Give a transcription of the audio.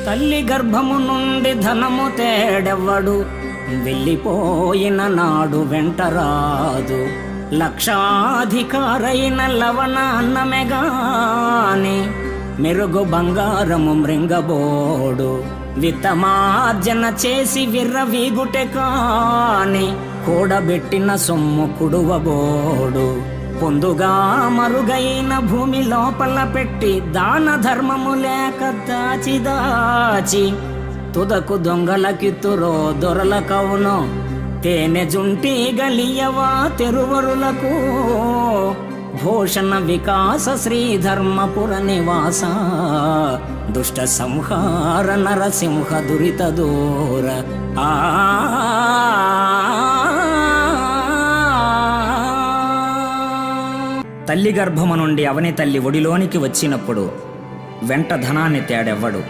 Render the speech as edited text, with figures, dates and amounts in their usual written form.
తల్లి గర్భము నుండి ధనము తేడెవ్వడు, వెళ్ళిపోయిన నాడు వెంటరాదు. లక్షాధికారైన లవణ అన్నమెగాని, మెరుగు బంగారము మృంగబోడు. విత్తమార్జన చేసి విర్రవీగుటె కాని, కూడబెట్టిన సొమ్ము కుడువబోడు. పొందుగా మరుగైన భూమి లోపల పెట్టి, దాన ధర్మము లేక దాచి దాచి, తుదకు దొంగలకిత్తురో దొరల కవును. తేనె జుంటి గలియవా తెరువరులకు, భూషణ వికాస శ్రీధర్మపుర నివాస. దుష్ట సంహార నరసింహ దురిత దూర. తల్లి గర్భము నుండి అవని తల్లి ఒడిలోనికి వచ్చినప్పుడు వెంట ధనాన్ని తేడెవ్వడు.